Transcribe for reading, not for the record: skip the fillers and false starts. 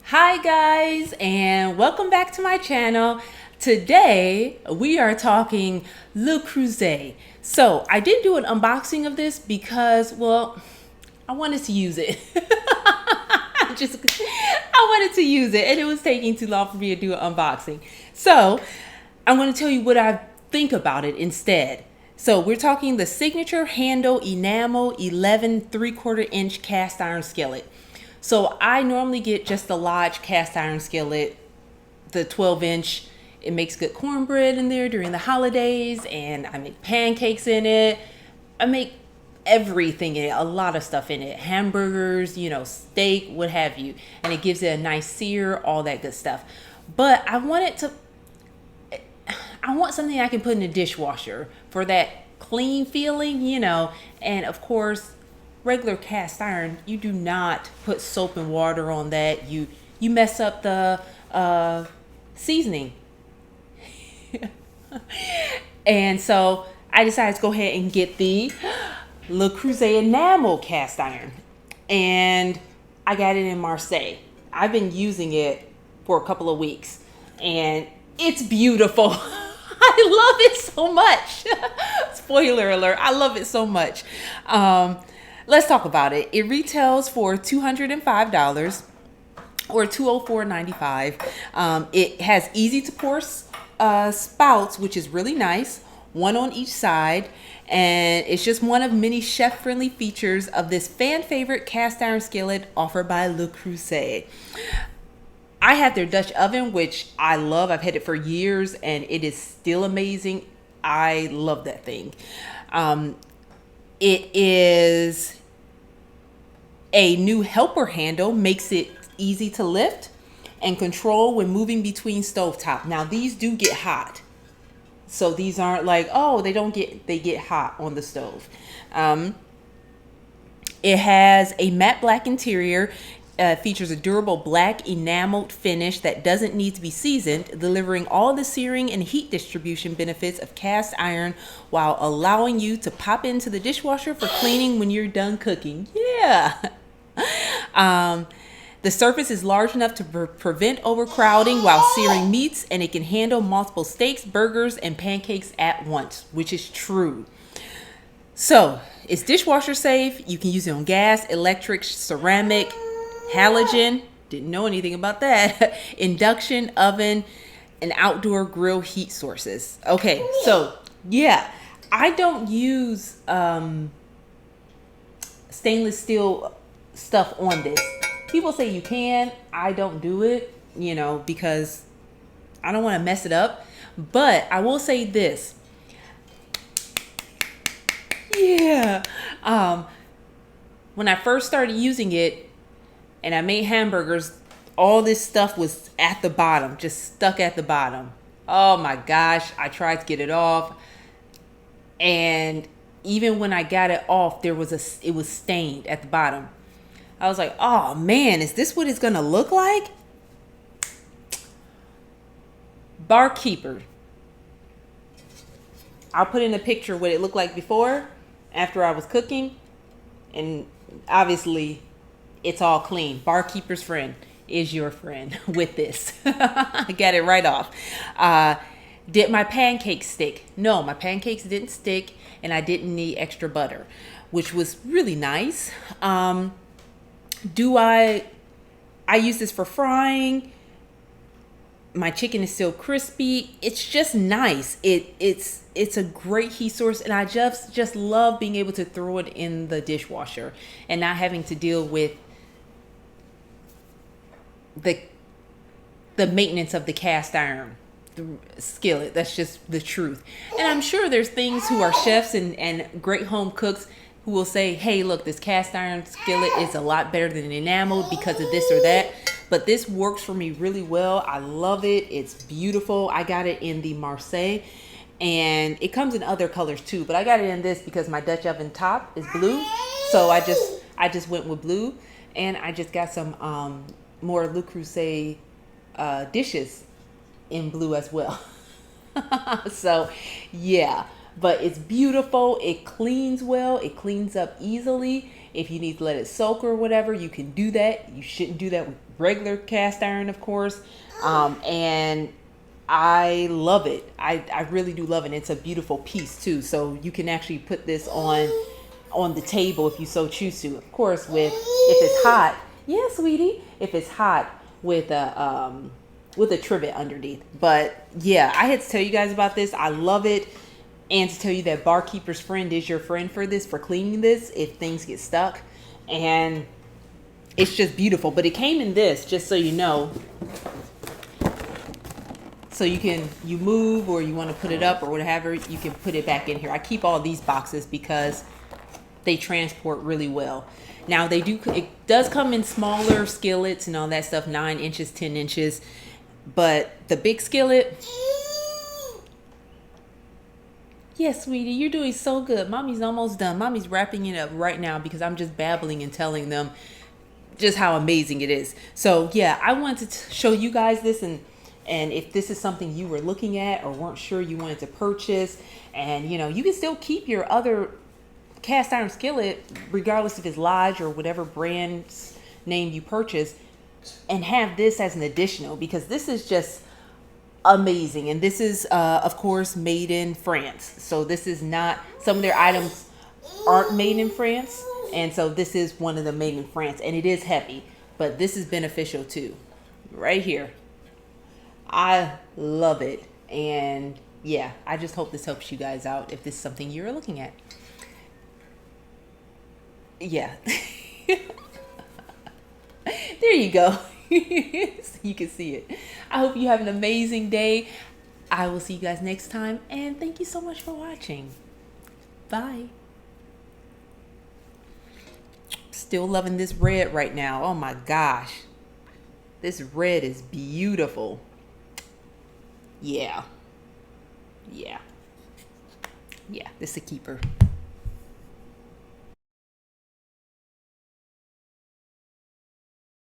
Hi guys, and welcome back to my channel. Today we are talking Le Creuset. So I did do an unboxing of this because, well, I wanted to use it. I wanted to use it and it was taking too long for me to do an unboxing. So I'm going to tell you what I think about it instead. So we're talking the Signature Handle Enamel 11 3/4 inch cast iron skillet. So I normally get just the Lodge cast iron skillet, the 12 inch. It makes good cornbread in there during the holidays, and I make pancakes in it. I make everything in it, a lot of stuff in it, hamburgers, steak, what have you. And it gives it a nice sear, all that good stuff. But I want something I can put in the dishwasher for that clean feeling, and of course, regular cast iron, you do not put soap and water on that. You mess up the seasoning. And so I decided to go ahead and get the Le Creuset enamel cast iron, and I got it in Marseille. I've been using it for a couple of weeks and it's beautiful. I love it so much. Spoiler alert, I love it so much. Let's talk about it. It retails for $205 or $204.95. It has easy to pour spouts, which is really nice, one on each side, and it's just one of many chef-friendly features of this fan favorite cast iron skillet offered by Le Creuset. I have their Dutch oven, which I love. I've had it for years and it is still amazing. I love that thing. It is a new helper handle, makes it easy to lift and control when moving between stovetop. Now these do get hot. So these aren't like, oh, they get hot on the stove. It has a matte black interior. Features a durable black enameled finish that doesn't need to be seasoned, delivering all the searing and heat distribution benefits of cast iron while allowing you to pop into the dishwasher for cleaning when you're done cooking. Yeah. The surface is large enough to prevent overcrowding while searing meats, and it can handle multiple steaks, burgers, and pancakes at once, which is true. So it's dishwasher safe. You can use it on gas, electric, ceramic, halogen, didn't know anything about that, induction oven, and outdoor grill heat sources. Okay, so yeah, I don't use stainless steel stuff on this. People say you can. I don't do it, because I don't want to mess it up. But I will say this. Yeah. When I first started using it, and I made hamburgers, all this stuff was at the bottom, just stuck at the bottom. Oh my gosh, I tried to get it off. And even when I got it off, it was stained at the bottom. I was like, oh man, is this what it's gonna look like? Barkeeper. I'll put in a picture what it looked like before, after I was cooking, and obviously it's all clean. Barkeeper's friend is your friend with this. I got it right off. Did my pancakes stick? No, my pancakes didn't stick, and I didn't need extra butter, which was really nice. I use this for frying. My chicken is still crispy. It's just nice. It's a great heat source, and I just love being able to throw it in the dishwasher and not having to deal with the maintenance of the cast iron skillet. That's just the truth. And I'm sure there's things who are chefs and great home cooks who will say, hey, look, this cast iron skillet is a lot better than enamel because of this or that. But this works for me really well. I love it. It's beautiful. I got it in the Marseille, and it comes in other colors too, but I got it in this because my Dutch oven top is blue. So I just went with blue, and I just got some more Le Creuset dishes in blue as well. So yeah, but it's beautiful. It cleans well. It cleans up easily. If you need to let it soak or whatever, you can do that. You shouldn't do that with regular cast iron, of course. And I love it. I really do love it. It's a beautiful piece too. So you can actually put this on the table if you so choose to. Of course, with if it's hot, yeah, sweetie. If it's hot with a trivet underneath. But yeah, I had to tell you guys about this. I love it. And to tell you that Barkeeper's Friend is your friend for this, for cleaning this if things get stuck. And it's just beautiful. But it came in this, just so you know. So you move or you want to put it up or whatever, you can put it back in here. I keep all these boxes because they transport really well. Now it does come in smaller skillets and all that stuff, 9 inches, 10 inches. But the big skillet, yes, sweetie, you're doing so good. Mommy's almost done. Mommy's wrapping it up right now because I'm just babbling and telling them just how amazing it is. So yeah, I wanted to show you guys this, and if this is something you were looking at or weren't sure you wanted to purchase, and you can still keep your other cast iron skillet regardless if it's Lodge or whatever brand's name you purchase, and have this as an additional, because this is just amazing. And this is of course made in France, so this is not, some of their items aren't made in France, and so this is one of them made in France, and it is heavy, but this is beneficial too. Right here, I love it. And yeah, I just hope this helps you guys out if this is something you're looking at. Yeah. There you go. You can see it. I hope you have an amazing day. I will see you guys next time, and thank you so much for watching. Bye. Still loving this red right now. Oh my gosh. This red is beautiful. Yeah. Yeah. Yeah, this is a keeper.